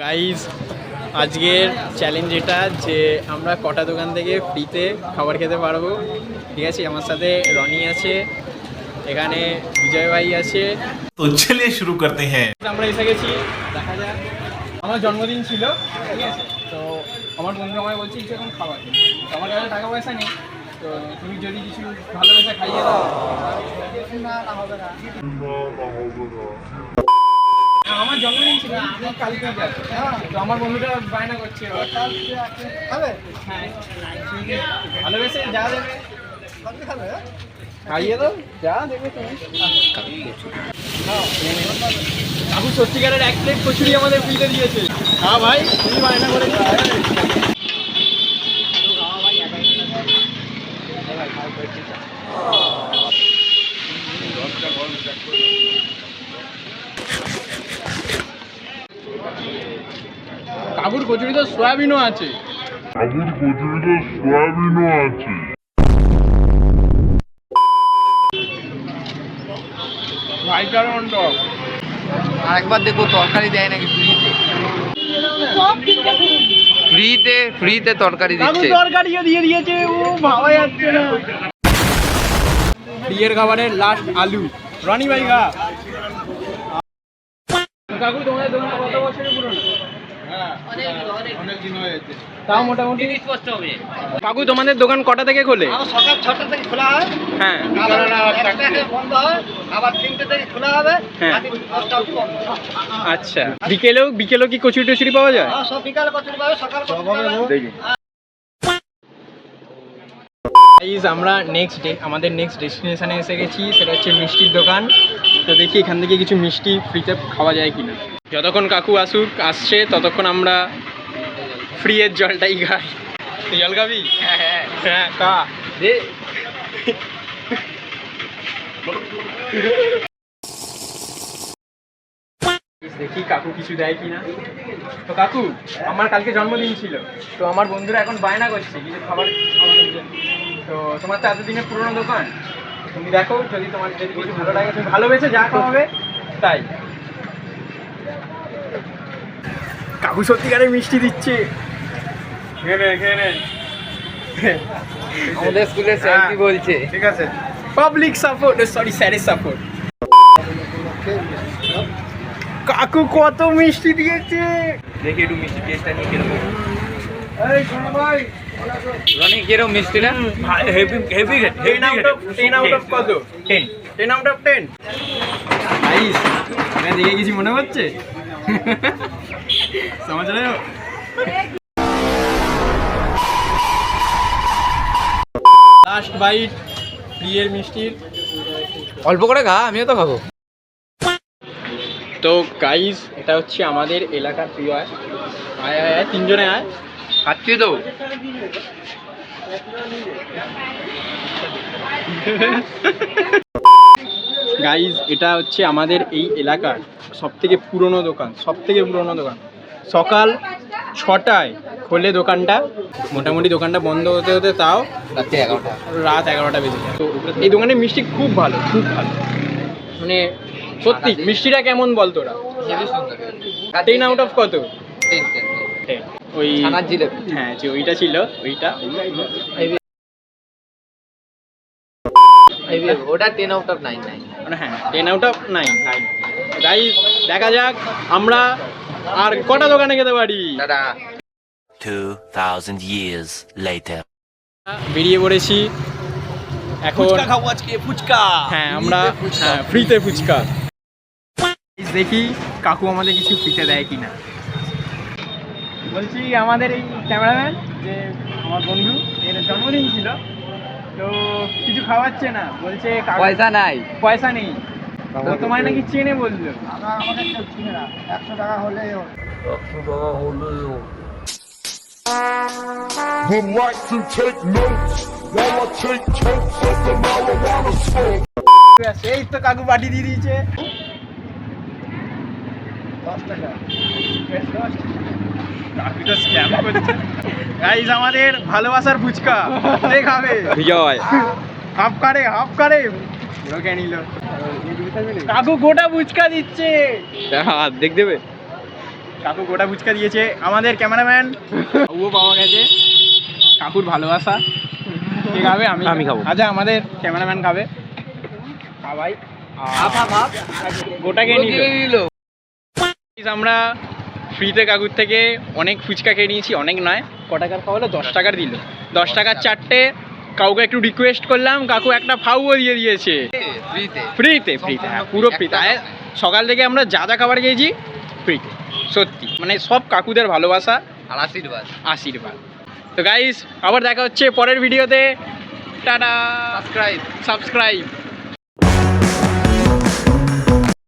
Guys আজকের challenge এটা যে আমরা কটা দোকান থেকে ফ্রিতে খাবার খেতে পারবো। ঠিক আছে, আমার সাথে রনি আছে, এখানে বিজয় ভাই আছে। তো চলিয়ে শুরু করতে হ্যাঁ। আমরা এসে গেছি, দেখা যাক। আমার জন্মদিন ছিল, ঠিক আছে, তো আমার বন্ধু আমায় বলছে কিছু এখন খাবার, তো আমার কাছে টাকা পয়সা নেই, তো তুমি যদি কিছু ভালোবেসে খাইয়ে দাও। না হবে না, আমার জন্মদিন ছিল, কালকে যাচ্ছে, তো আমার বন্ধুটা বায়না করছে হ্যাঁ ভালোবেসে যা দেবে খাইয়ে দাও, যা দেবে তুমি। কাকু সত্যিকারের এক প্লেট কচুরি আমাদের ফ্রিতে দিয়েছে। হ্যাঁ ভাই, তুমি বায়না করে কাকুর কচুরি তো সয়াবিনও আছে। ভাই কারণ আরেকবার দেখো তরকারি দেয় নাকি ফ্রিতে ফ্রিতে তরকারি দিচ্ছে। তরকারিও দিয়ে দিয়েছে, ও ভাবা যাচ্ছে না। বিয়ের খাবারের লাস্ট আলু, রনি ভাই গা। কাকু তোমাদের দোকানে কত বছরের পুরনো? তাও মোটামুটি কাকু তোমাদের দোকান কটা থেকে খোলে? সকাল 6টা থেকে খোলা হয়, হ্যাঁ, বন্ধ হয়, আবার 3টে থেকে খোলা হবে, হ্যাঁ। রাত 10টা অবধি বন্ধ। আচ্ছা, বিকেলেও কি কচুরি টচুরি পাওয়া যায়? সব বিকালে কচুরি পাবে, সকাল দেখি আমরা আমাদের নেক্সট ডেস্টিনেশনে এসে গেছি, সেটা হচ্ছে মিষ্টির দোকান। তো দেখি এখান থেকে কিছু মিষ্টি ফ্রিতে খাওয়া যায় কিনা। যতক্ষণ কাকু আসছে ততক্ষণ আমরা ফ্রিয়ের জলটাই খাই। তুই জল খাবি? হ্যাঁ কা দে। দেখি কাকু কিছু দেয় কিনা। তো কাকু, আমার কালকে জন্মদিন ছিল, তো আমার বন্ধুরা এখন বায়না করছে কিছু খাবার খাওয়ানোর জন্য। তো তোমার তো এতদিনের পুরোনো দোকান, তুমি দেখো যদি তোমার যদি কিছু ভালো লাগে, তুমি ভালোবেসে যা খাওয়াবে তাই। কাকু সত্যিকারের মিষ্টি দিচ্ছে, খেয়ে নে। আমাদের স্কুলের স্যার কি বলছে? ঠিক আছে, পাবলিক সাপোর্ট, সরি স্যারের সাপোর্ট। কাকু কত মিষ্টি দিয়েছে, দেখি একটু মিষ্টি টেস্টটা নিয়ে কিরকম। এই শোনো ভাই, রনি কিরকম মিষ্টিটা? হেভি 10 আউট অফ কত? 10 আউট অফ 10। নাইস, मैं দেখে কিছু মনে হচ্ছে? समझ रहे हो? লাস্ট বাইট প্রিয়ের মিষ্টির। অল্প করে খা, আমিও তো খাবো। তো গাইস, এটা হচ্ছে আমাদের এলাকার প্রিয়। আয় তিনজনে আয়, খাচ্ছি তো। গাইস এটা হচ্ছে আমাদের এই এলাকার সবথেকে পুরনো দোকান। সকাল 6টায় খোলে দোকানটা, মোটামুটি দোকানটা বন্ধ হতে হতে তাও রাত 11টা বেজে যায়। তো এই দোকানের মিষ্টি খুব ভালো, মানে সত্যি। মিষ্টিটা কেমন বল তোরা? 10 আউট অফ কত? 10। ওই ছানার জিলেপি, হ্যাঁ যে ওইটা ছিল, ওটা 10 আউট অফ 9 মানে হ্যাঁ 10 আউট অফ 9। গাইস দেখা যাক আমরা আর কটা দোকানে খেতে পারি। দাদা 2000 years later. বেরিয়ে পড়েছি এখন। খাবো আজকে, ফুচকা। হ্যাঁ আমরা ফ্রিতে ফুচকা। দেখি কাকু আমাদের কিছু ফ্রিতে দেয় কিনা। বলছি আমাদের এই ক্যামেরাম্যান যে আমার বন্ধু, এর জন্মদিন ছিল, তো কিছু খাওয়াচ্ছে না, বলছে পয়সা নেই। তো তোমার নাকি চেনে বললো। আমাকে কেউ চিনে না, 100 টাকা হলেই would like to take notes while I take totes of the marijuana smoke. এই তো কাকু পার্টি দিয়ে দিয়েছে 10 টাকা। কাকু তো স্ক্যাম করছে। গাইস আমাদের ভালোবাসার ফুচকা দেখাবে বিজয়। হাফ কারে লোকে নিল। কাকু গোটা ফুচকা দিচ্ছে, হাত দেখ দেবে। কাকু গোটা ফুচকা দিয়েছে আমাদের ক্যামেরাম্যান ও পাওয়া গেছে কাকুর ভালোবাসা কে খাবে আমি খাবো আচ্ছা আমাদের ক্যামেরাম্যান খাবে ভাই গোটা খেয়ে নিল আমরা ফ্রিতে কাকুর থেকে অনেক ফুচকা খেয়ে নিয়েছি অনেক নয় ক টাকার খাওয়া হলো 10 টাকার দিল 10 টাকার 4টে কাউকে একটু রিকোয়েস্ট করলাম কাকু একটা ফাউও দিয়ে দিয়েছে ফ্রিতে হ্যাঁ পুরো ফ্রিতে সকাল থেকে আমরা যা যা খাবার খেয়েছি ফ্রিতে সত্যি মানে সব কাকুদের ভালোবাসা আর আশীর্বাদ তো গাইস আবার দেখা হচ্ছে পরের ভিডিওতে টাটা সাবস্ক্রাইব সাবস্ক্রাইব